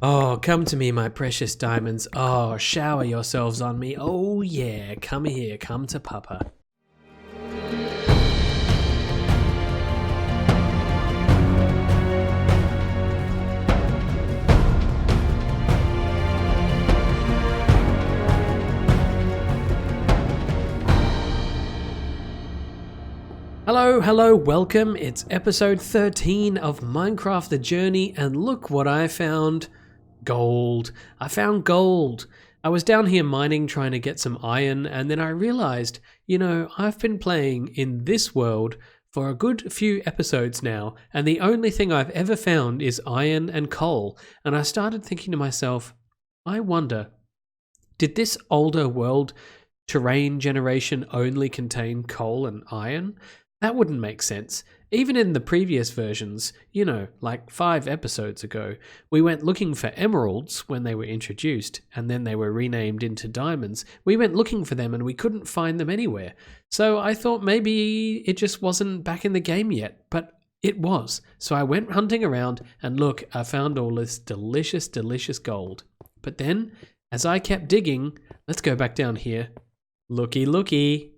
Oh, come to me, my precious diamonds. Oh, shower yourselves on me. Oh, yeah, come here, come to Papa. Hello, welcome. It's episode 13 of Minecraft The Journey, and look what I found. Gold. I found gold. I was down here mining trying to get some iron, and then I realized, I've been playing in this world for a good few episodes now, and the only thing I've ever found is iron and coal. And I started thinking to myself, I wonder, did this older world terrain generation only contain coal and iron? That wouldn't make sense. Even in the previous versions, like 5 episodes ago, we went looking for emeralds when they were introduced, and then they were renamed into diamonds. We went looking for them and we couldn't find them anywhere. So I thought maybe it just wasn't back in the game yet, but it was. So I went hunting around and look, I found all this delicious, delicious gold. But then, as I kept digging, let's go back down here. Looky, looky.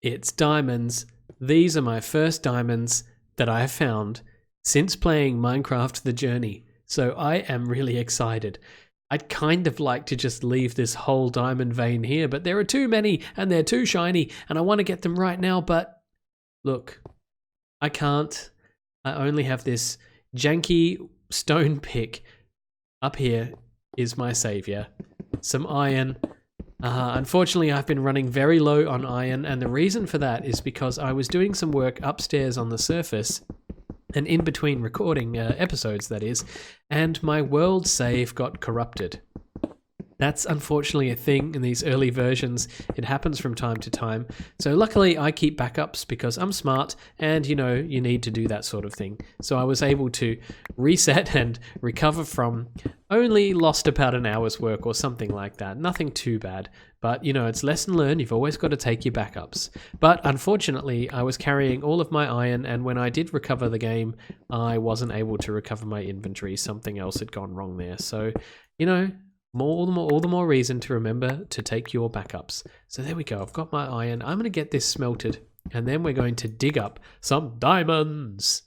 It's diamonds. These are my first diamonds that I have found since playing Minecraft The Journey, so I am really excited. I'd kind of like to just leave this whole diamond vein here, but there are too many and they're too shiny and I want to get them right now, but look, I can't. I only have this janky stone pick. Up here is my savior. Some iron. Unfortunately, I've been running very low on iron, and the reason for that is because I was doing some work upstairs on the surface, and in between recording episodes, that is, and my world save got corrupted. That's unfortunately a thing in these early versions. It happens from time to time. So luckily I keep backups because I'm smart and you need to do that sort of thing. So I was able to reset and recover from only lost about an hour's work or something like that. Nothing too bad. But it's lesson learned. You've always got to take your backups. But unfortunately I was carrying all of my iron, and when I did recover the game, I wasn't able to recover my inventory. Something else had gone wrong there. So, all the more reason to remember to take your backups. So there we go. I've got my iron. I'm going to get this smelted, and then we're going to dig up some diamonds.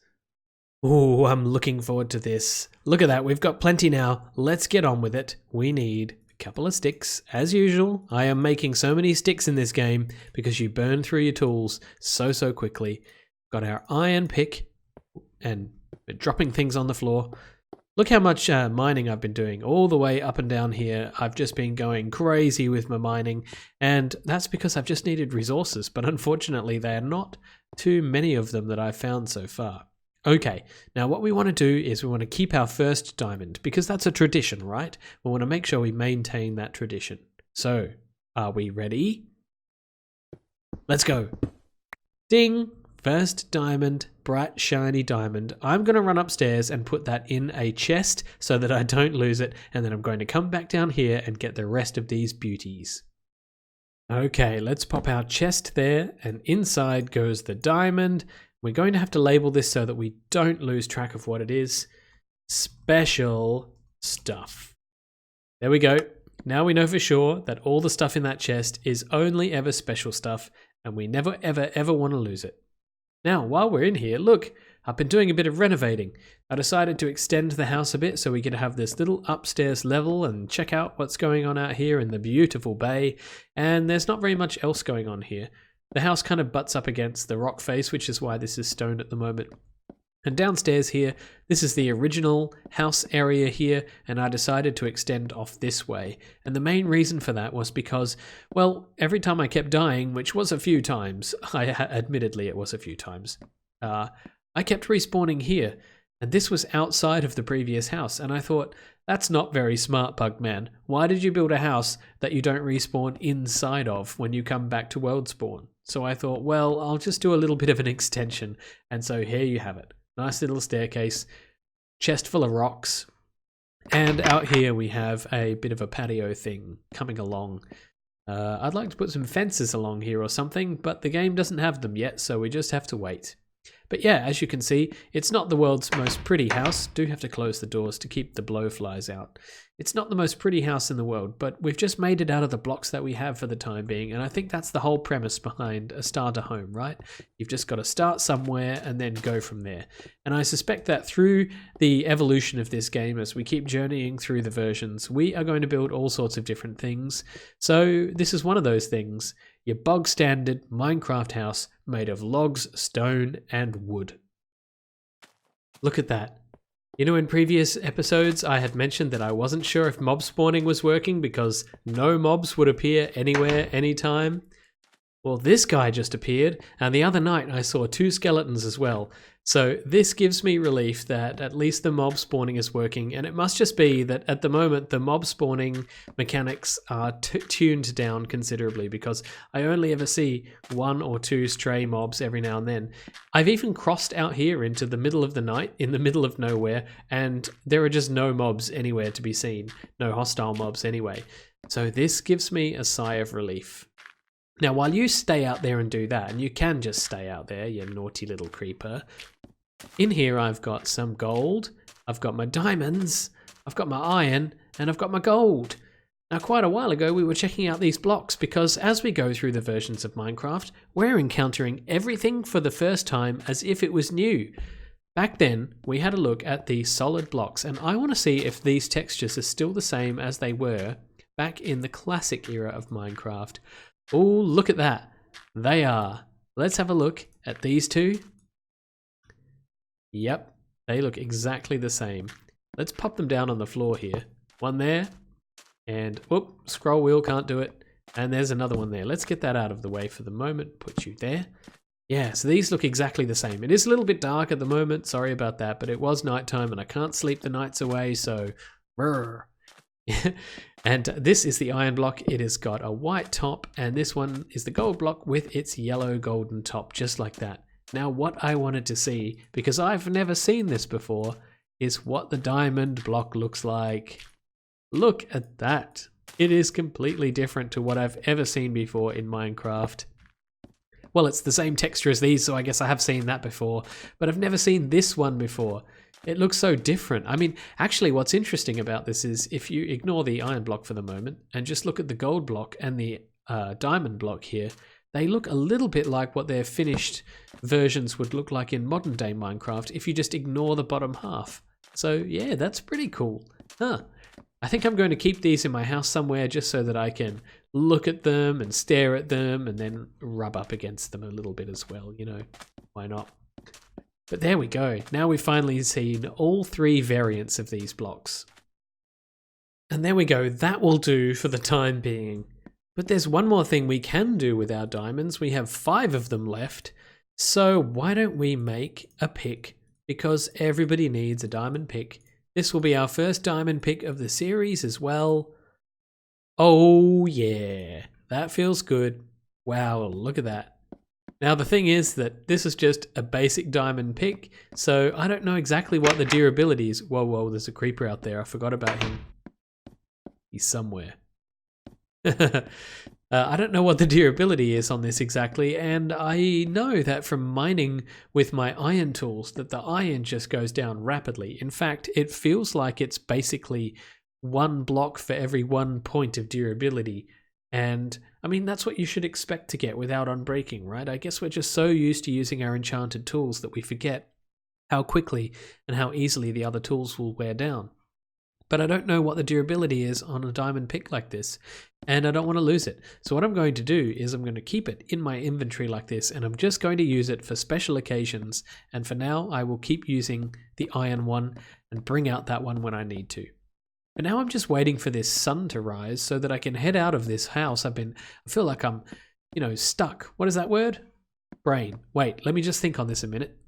Oh, I'm looking forward to this. Look at that. We've got plenty now. Let's get on with it. We need a couple of sticks. As usual, I am making so many sticks in this game because you burn through your tools so quickly. Got our iron pick, and we're dropping things on the floor. Look how much mining I've been doing all the way up and down here. I've just been going crazy with my mining, and that's because I've just needed resources, but unfortunately there are not too many of them that I've found so far. Okay, now what we want to do is we want to keep our first diamond, because that's a tradition, right? We want to make sure we maintain that tradition. So, are we ready? Let's go. Ding! First diamond, bright shiny diamond. I'm going to run upstairs and put that in a chest so that I don't lose it, and then I'm going to come back down here and get the rest of these beauties. Okay, let's pop our chest there, and inside goes the diamond. We're going to have to label this so that we don't lose track of what it is. Special stuff. There we go. Now we know for sure that all the stuff in that chest is only ever special stuff, and we never ever want to lose it. Now, while we're in here, look, I've been doing a bit of renovating. I decided to extend the house a bit so we could have this little upstairs level and check out what's going on out here in the beautiful bay. And there's not very much else going on here. The house kind of butts up against the rock face, which is why this is stone at the moment. And downstairs here, this is the original house area here, and I decided to extend off this way. And the main reason for that was because, well, every time I kept dying, which was a few times, admittedly it was a few times, I kept respawning here. And this was outside of the previous house, and I thought, that's not very smart, Pugman. Why did you build a house that you don't respawn inside of when you come back to world spawn? So I thought, well, I'll just do a little bit of an extension, and so here you have it. Nice little staircase, chest full of rocks, and out here we have a bit of a patio thing coming along. I'd like to put some fences along here or something, but the game doesn't have them yet, so we just have to wait. But yeah, as you can see, it's not the world's most pretty house. Do have to close the doors to keep the blowflies out. It's not the most pretty house in the world, but we've just made it out of the blocks that we have for the time being, and I think that's the whole premise behind a starter home, right? You've just got to start somewhere and then go from there. And I suspect that through the evolution of this game, as we keep journeying through the versions, we are going to build all sorts of different things. So this is one of those things, your bog standard Minecraft house made of logs, stone, and wood. Look at that. You know, in previous episodes, I had mentioned that I wasn't sure if mob spawning was working because no mobs would appear anywhere, anytime. Well, this guy just appeared, and the other night I saw 2 skeletons as well. So this gives me relief that at least the mob spawning is working, and it must just be that at the moment the mob spawning mechanics are tuned down considerably because I only ever see 1 or 2 stray mobs every now and then. I've even crossed out here into the middle of the night, in the middle of nowhere, and there are just no mobs anywhere to be seen. No hostile mobs anyway. So this gives me a sigh of relief. Now, while you stay out there and do that, and you can just stay out there, you naughty little creeper, in here I've got some gold, I've got my diamonds, I've got my iron, and I've got my gold. Now, quite a while ago, we were checking out these blocks because as we go through the versions of Minecraft, we're encountering everything for the first time as if it was new. Back then, we had a look at the solid blocks, and I want to see if these textures are still the same as they were back in the classic era of Minecraft. Oh, look at that. They are. Let's have a look at these 2. Yep, they look exactly the same. Let's pop them down on the floor here. One there, and whoop, scroll wheel can't do it. And there's another one there. Let's get that out of the way for the moment. Put you there. Yeah, so these look exactly the same. It is a little bit dark at the moment. Sorry about that, but it was nighttime and I can't sleep the nights away, so... Brr. And this is the iron block. It has got a white top, and this one is the gold block with its yellow golden top, just like that. Now, what I wanted to see, because I've never seen this before, is what the diamond block looks like. Look at that. It is completely different to what I've ever seen before in Minecraft. Well, it's the same texture as these, so I guess I have seen that before, but I've never seen this one before. It looks so different. I mean, actually what's interesting about this is if you ignore the iron block for the moment and just look at the gold block and the diamond block here, they look a little bit like what their finished versions would look like in modern day Minecraft if you just ignore the bottom half. So yeah, that's pretty cool. I think I'm going to keep these in my house somewhere just so that I can look at them and stare at them and then rub up against them a little bit as well, you know, why not? But there we go. Now we've finally seen all 3 variants of these blocks. And there we go. That will do for the time being. But there's one more thing we can do with our diamonds. We have 5 of them left. So why don't we make a pick? Because everybody needs a diamond pick. This will be our first diamond pick of the series as well. Oh yeah, that feels good. Wow, look at that. Now the thing is that this is just a basic diamond pick, so I don't know exactly what the durability is. Whoa, there's a creeper out there. I forgot about him. He's somewhere. I don't know what the durability is on this exactly, and I know that from mining with my iron tools that the iron just goes down rapidly. In fact, it feels like it's basically 1 block for every 1 point of durability. And I mean, that's what you should expect to get without unbreaking, right? I guess we're just so used to using our enchanted tools that we forget how quickly and how easily the other tools will wear down. But I don't know what the durability is on a diamond pick like this, and I don't want to lose it. So what I'm going to do is I'm going to keep it in my inventory like this, and I'm just going to use it for special occasions. And for now, I will keep using the iron one and bring out that one when I need to. But now I'm just waiting for this sun to rise so that I can head out of this house. I feel like I'm, stuck. What is that word? Brain. Wait, let me just think on this a minute.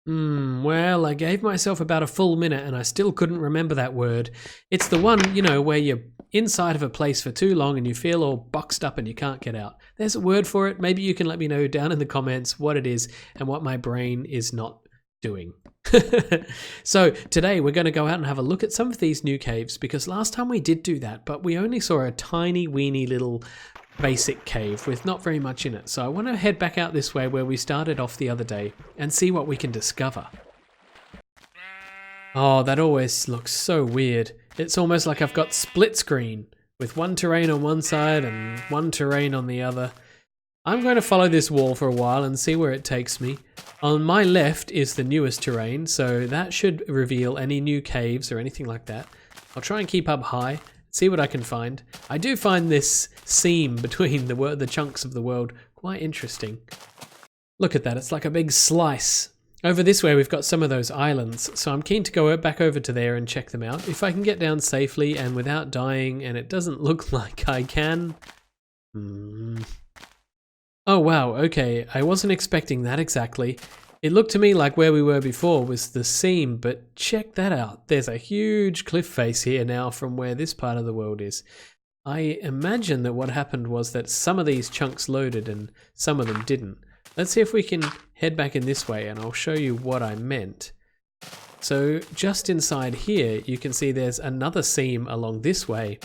Well, I gave myself about a full minute and I still couldn't remember that word. It's the one, where you're inside of a place for too long and you feel all boxed up and you can't get out. There's a word for it. Maybe you can let me know down in the comments what it is and what my brain is not doing? So today we're going to go out and have a look at some of these new caves, because last time we did do that, but we only saw a tiny weeny little basic cave with not very much in it. So I want to head back out this way where we started off the other day and see what we can discover. Oh, that always looks so weird. It's almost like I've got split screen with one terrain on one side and one terrain on the other. I'm going to follow this wall for a while and see where it takes me. On my left is the newest terrain, so that should reveal any new caves or anything like that. I'll try and keep up high, see what I can find. I do find this seam between the chunks of the world quite interesting. Look at that, it's like a big slice. Over this way we've got some of those islands, so I'm keen to go back over to there and check them out. If I can get down safely and without dying, and it doesn't look like I can... Oh wow, okay, I wasn't expecting that exactly. It looked to me like where we were before was the seam, but check that out. There's a huge cliff face here now from where this part of the world is. I imagine that what happened was that some of these chunks loaded and some of them didn't. Let's see if we can head back in this way and I'll show you what I meant. So just inside here, you can see there's another seam along this way.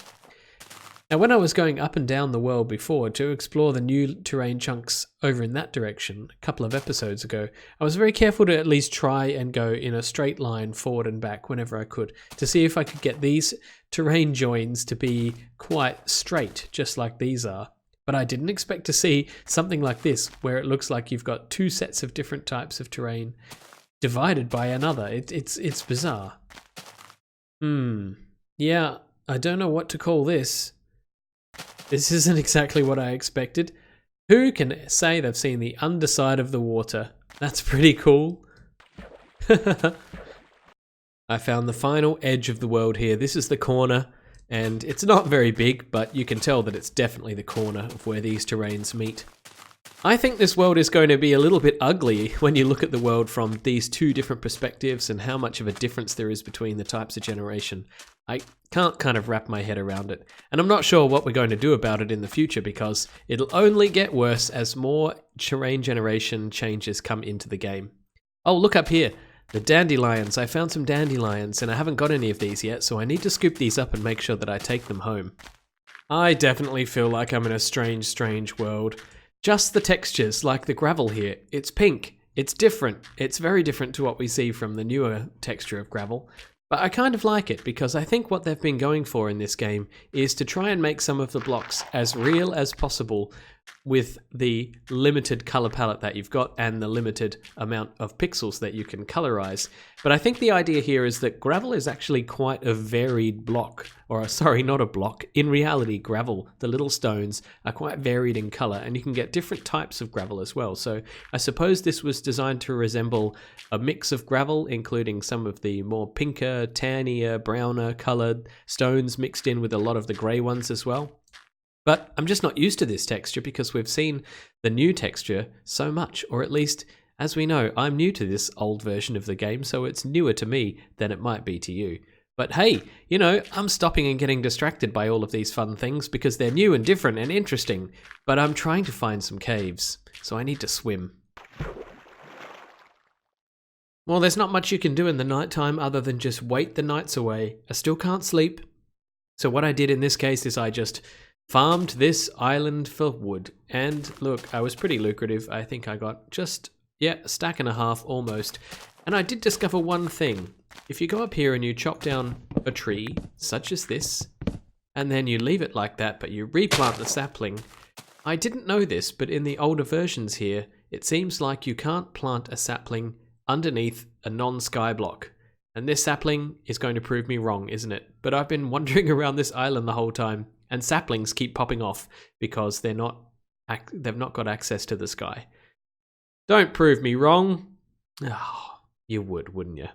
Now, when I was going up and down the world before to explore the new terrain chunks over in that direction a couple of episodes ago, I was very careful to at least try and go in a straight line forward and back whenever I could to see if I could get these terrain joins to be quite straight, just like these are. But I didn't expect to see something like this, where it looks like you've got two sets of different types of terrain divided by another. It's bizarre. Yeah, I don't know what to call this. This isn't exactly what I expected. Who can say they've seen the underside of the water? That's pretty cool. I found the final edge of the world here. This is the corner, and it's not very big, but you can tell that it's definitely the corner of where these terrains meet. I think this world is going to be a little bit ugly when you look at the world from these two different perspectives and how much of a difference there is between the types of generation. I can't kind of wrap my head around it. And I'm not sure what we're going to do about it in the future, because it'll only get worse as more terrain generation changes come into the game. Oh, look up here. The dandelions. I found some dandelions and I haven't got any of these yet, so I need to scoop these up and make sure that I take them home. I definitely feel like I'm in a strange world. Just the textures, like the gravel here. It's pink. It's different. It's very different to what we see from the newer texture of gravel. But I kind of like it, because I think what they've been going for in this game is to try and make some of the blocks as real as possible with the limited color palette that you've got and the limited amount of pixels that you can colorize. But I think the idea here is that gravel is actually quite a varied block, or sorry, not a block. In reality, gravel, the little stones, are quite varied in color, and you can get different types of gravel as well. So I suppose this was designed to resemble a mix of gravel, including some of the more pinker, tannier, browner colored stones mixed in with a lot of the gray ones as well. But I'm just not used to this texture, because we've seen the new texture so much, or at least, as we know, I'm new to this old version of the game, so it's newer to me than it might be to you. But hey, you know, I'm stopping and getting distracted by all of these fun things because they're new and different and interesting, but I'm trying to find some caves, so I need to swim. Well, there's not much you can do in the nighttime other than just wait the nights away. I still can't sleep. So what I did in this case is I just farmed this island for wood, and look, I was pretty lucrative. I think I got just, a stack and a half almost. And I did discover one thing. If you go up here and you chop down a tree, such as this, and then you leave it like that, but you replant the sapling. I didn't know this, but in the older versions here, it seems like you can't plant a sapling underneath a non-sky block. And this sapling is going to prove me wrong, isn't it? But I've been wandering around this island the whole time, and saplings keep popping off because they've not got access to the sky. Don't prove me wrong. Oh, you would, wouldn't you?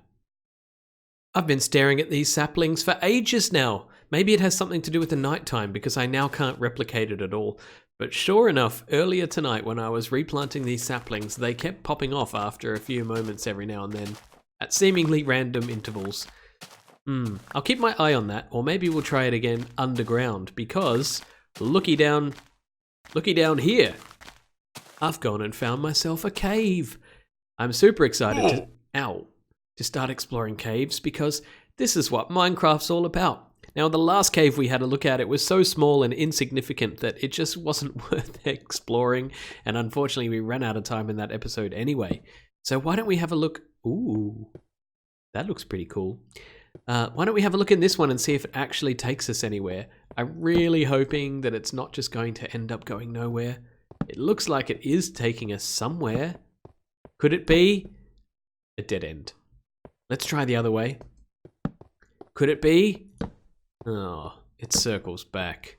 I've been staring at these saplings for ages now. Maybe it has something to do with the nighttime, because I now can't replicate it at all. But sure enough, earlier tonight when I was replanting these saplings, they kept popping off after a few moments every now and then, at seemingly random intervals. I'll keep my eye on that, or maybe we'll try it again underground, because looky down here. I've gone and found myself a cave. I'm super excited out to start exploring caves, because this is what Minecraft's all about. Now, the last cave we had a look at, it was so small and insignificant that it just wasn't worth exploring, and unfortunately we ran out of time in that episode anyway. So why don't we have a look? Ooh, that looks pretty cool. Why don't we have a look in this one and see if it actually takes us anywhere? I'm really hoping that it's not just going to end up going nowhere. It looks like it is taking us somewhere. Could it be a dead end? Let's try the other way. Could it be? Oh, it circles back.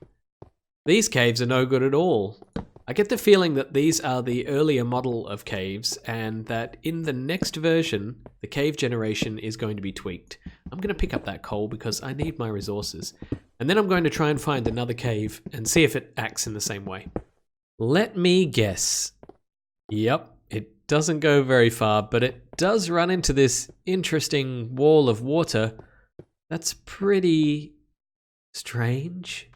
These caves are no good at all. I get the feeling that these are the earlier model of caves, and that in the next version, the cave generation is going to be tweaked. I'm going to pick up that coal because I need my resources. And then I'm going to try and find another cave and see if it acts in the same way. Let me guess. Yep, it doesn't go very far, but it does run into this interesting wall of water. That's pretty strange.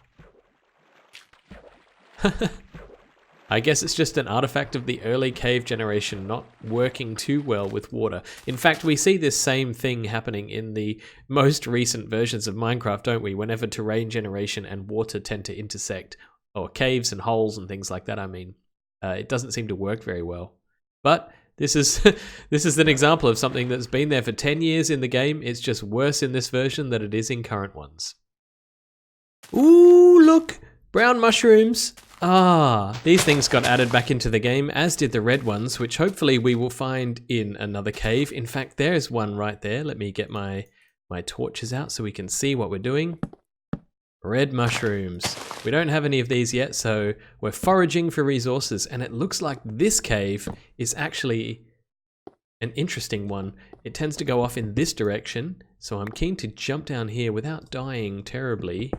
I guess it's just an artifact of the early cave generation not working too well with water. In fact, we see this same thing happening in the most recent versions of Minecraft, don't we? Whenever terrain generation and water tend to intersect, or caves and holes and things like that, I mean. It doesn't seem to work very well. But this is this is an example of something that's been there for 10 years in the game. It's just worse in this version than it is in current ones. Ooh, look! Brown mushrooms! Ah, these things got added back into the game, as did the red ones, which hopefully we will find in another cave. In fact, there's one right there. Let me get my torches out so we can see what we're doing. Red mushrooms. We don't have any of these yet, so we're foraging for resources, and it looks like this cave is actually an interesting one. It tends to go off in this direction, so I'm keen to jump down here without dying terribly.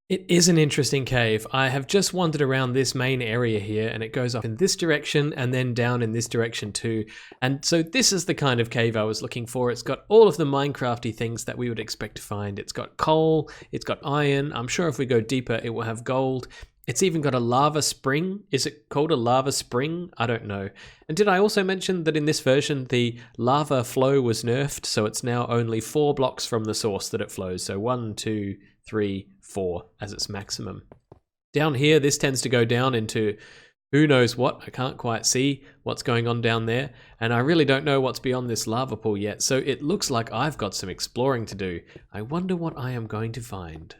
It is an interesting cave. I have just wandered around this main area here, and it goes up in this direction and then down in this direction too. And so this is the kind of cave I was looking for. It's got all of the Minecrafty things that we would expect to find. It's got coal, it's got iron. I'm sure if we go deeper, it will have gold. It's even got a lava spring. Is it called a lava spring? I don't know. And did I also mention that in this version, the lava flow was nerfed, so it's now only 4 blocks from the source that it flows. So 1, 2, 3, 4 as its maximum. Down here, this tends to go down into who knows what. I can't quite see what's going on down there, and I really don't know what's beyond this lava pool yet, so it looks like I've got some exploring to do. I wonder what I am going to find.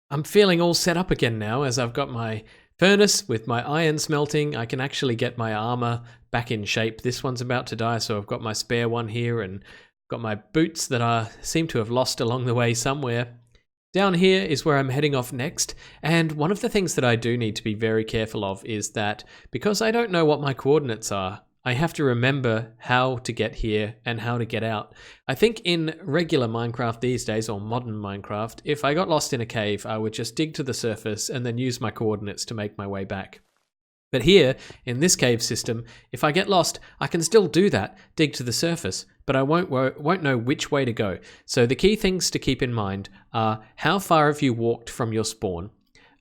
I'm feeling all set up again now, as I've got my furnace with my iron smelting. I can actually get my armor back in shape. This one's about to die, so I've got my spare one here, and got my boots that I seem to have lost along the way somewhere. Down here is where I'm heading off next, and one of the things that I do need to be very careful of is that because I don't know what my coordinates are, I have to remember how to get here and how to get out. I think in regular Minecraft these days, or modern Minecraft, if I got lost in a cave, I would just dig to the surface and then use my coordinates to make my way back. But here, in this cave system, if I get lost, I can still do that, dig to the surface, but I won't know which way to go. So the key things to keep in mind are how far have you walked from your spawn,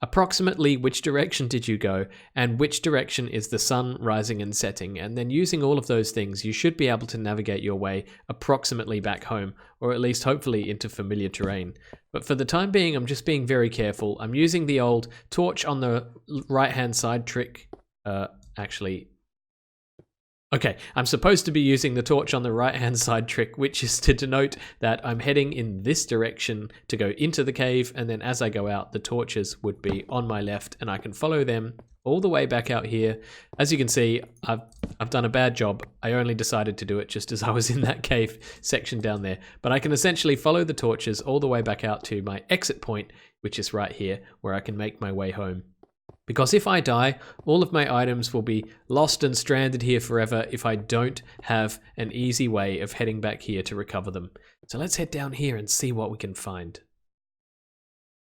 approximately which direction did you go, and which direction is the sun rising and setting, and then using all of those things, you should be able to navigate your way approximately back home, or at least hopefully into familiar terrain. But for the time being, I'm just being very careful. I'm using the old torch on the right-hand side trick. Okay, I'm supposed to be using the torch on the right-hand side trick, which is to denote that I'm heading in this direction to go into the cave, and then as I go out, the torches would be on my left, and I can follow them all the way back out here. As you can see, I've done a bad job. I only decided to do it just as I was in that cave section down there. But I can essentially follow the torches all the way back out to my exit point, which is right here, where I can make my way home. Because if I die, all of my items will be lost and stranded here forever if I don't have an easy way of heading back here to recover them. So let's head down here and see what we can find.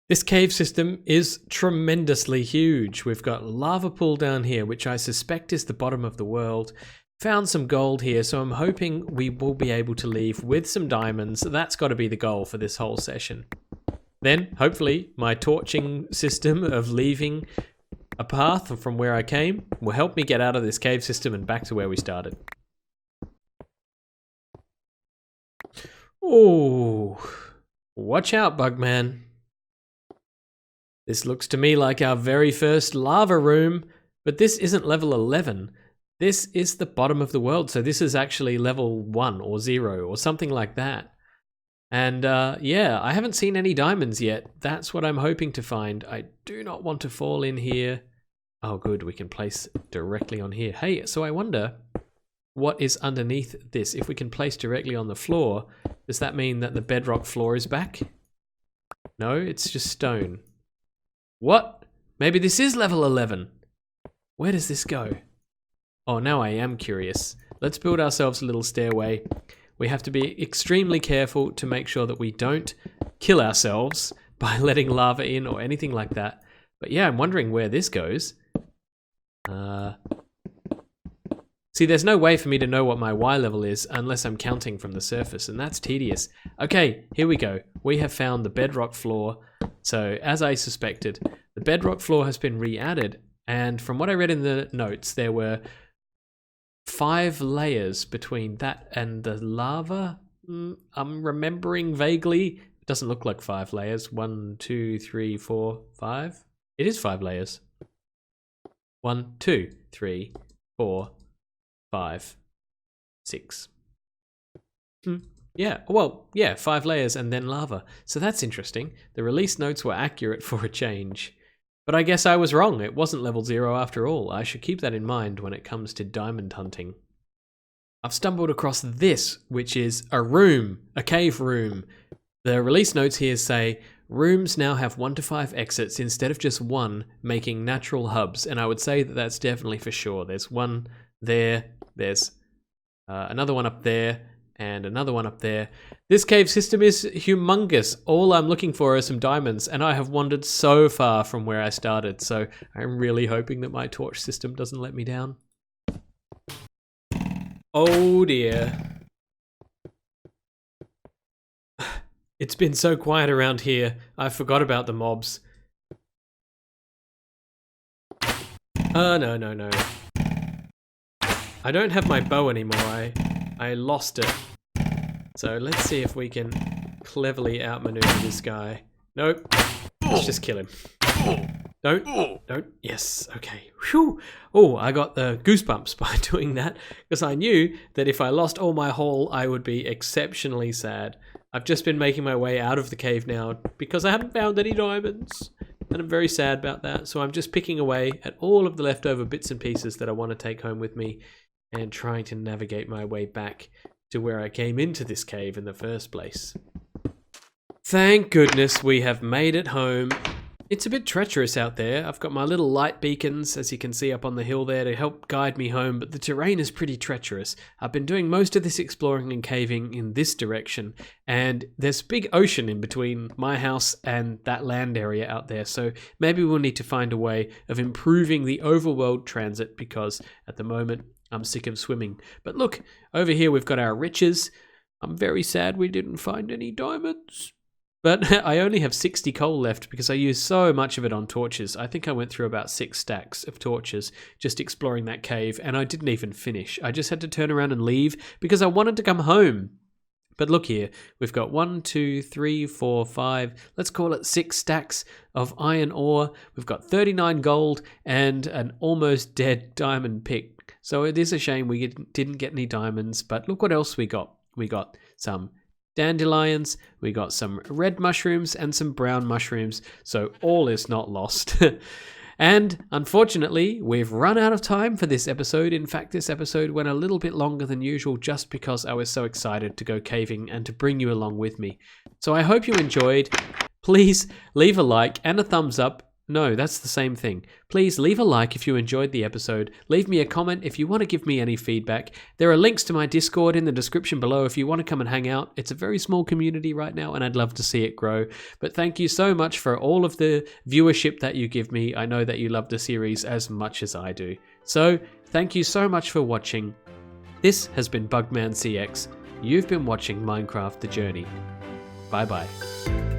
This cave system is tremendously huge. We've got lava pool down here, which I suspect is the bottom of the world. Found some gold here, so I'm hoping we will be able to leave with some diamonds. That's got to be the goal for this whole session. Then, hopefully, my torching system of leaving a path from where I came will help me get out of this cave system and back to where we started. Oh, watch out, Bugman. This looks to me like our very first lava room, but this isn't level 11. This is the bottom of the world, so this is actually level 1 or 0 or something like that. And yeah, I haven't seen any diamonds yet. That's what I'm hoping to find. I do not want to fall in here. Oh good, we can place directly on here. Hey, so I wonder what is underneath this. If we can place directly on the floor, does that mean that the bedrock floor is back? No, it's just stone. What? Maybe this is level 11. Where does this go? Oh, now I am curious. Let's build ourselves a little stairway. We have to be extremely careful to make sure that we don't kill ourselves by letting lava in or anything like that. But yeah, I'm wondering where this goes. See, there's no way for me to know what my Y level is unless I'm counting from the surface, and that's tedious. Okay, here we go. We have found the bedrock floor. So, as I suspected, the bedrock floor has been re-added, and from what I read in the notes, there were 5 layers between that and the lava. I'm remembering vaguely. It doesn't look like 5 layers. 1, 2, 3, 4, 5. It is 5 layers. 1, 2, 3, 4, 5, 6. Yeah, well, yeah, 5 layers and then lava. So that's interesting. The release notes were accurate for a change. But I guess I was wrong. It wasn't level 0 after all. I should keep that in mind when it comes to diamond hunting. I've stumbled across this, which is a room, a cave room. The release notes here say, rooms now have 1 to 5 exits instead of just 1, making natural hubs. And I would say that that's definitely for sure. There's one there, there's another one up there, and another one up there. This cave system is humongous. All I'm looking for are some diamonds, and I have wandered so far from where I started, so I'm really hoping that my torch system doesn't let me down. Oh dear. It's been so quiet around here, I forgot about the mobs. No. I don't have my bow anymore, I lost it. So let's see if we can cleverly outmaneuver this guy. Nope. Let's just kill him. Don't. Yes, okay. Whew. Oh, I got the goosebumps by doing that because I knew that if I lost all my haul, I would be exceptionally sad. I've just been making my way out of the cave now because I haven't found any diamonds. And I'm very sad about that. So I'm just picking away at all of the leftover bits and pieces that I want to take home with me and trying to navigate my way back to where I came into this cave in the first place. Thank goodness we have made it home. It's a bit treacherous out there. I've got my little light beacons, as you can see up on the hill there, to help guide me home, but the terrain is pretty treacherous. I've been doing most of this exploring and caving in this direction, and there's a big ocean in between my house and that land area out there, so maybe we'll need to find a way of improving the overworld transit, because at the moment I'm sick of swimming. But look, over here we've got our riches. I'm very sad we didn't find any diamonds. But I only have 60 coal left because I used so much of it on torches. I think I went through about 6 stacks of torches just exploring that cave, and I didn't even finish. I just had to turn around and leave because I wanted to come home. But look here, we've got 1, 2, 3, 4, 5, let's call it 6 stacks of iron ore. We've got 39 gold and an almost dead diamond pick. So it is a shame we didn't get any diamonds, but look what else we got. We got some dandelions, we got some red mushrooms and some brown mushrooms, so all is not lost. And unfortunately, we've run out of time for this episode. In fact, this episode went a little bit longer than usual just because I was so excited to go caving and to bring you along with me. So I hope you enjoyed. Please leave a like and a thumbs up. No, that's the same thing. Please leave a like if you enjoyed the episode. Leave me a comment if you want to give me any feedback. There are links to my Discord in the description below if you want to come and hang out. It's a very small community right now and I'd love to see it grow. But thank you so much for all of the viewership that you give me. I know that you love the series as much as I do. So thank you so much for watching. This has been Bugman CX. You've been watching Minecraft The Journey. Bye bye.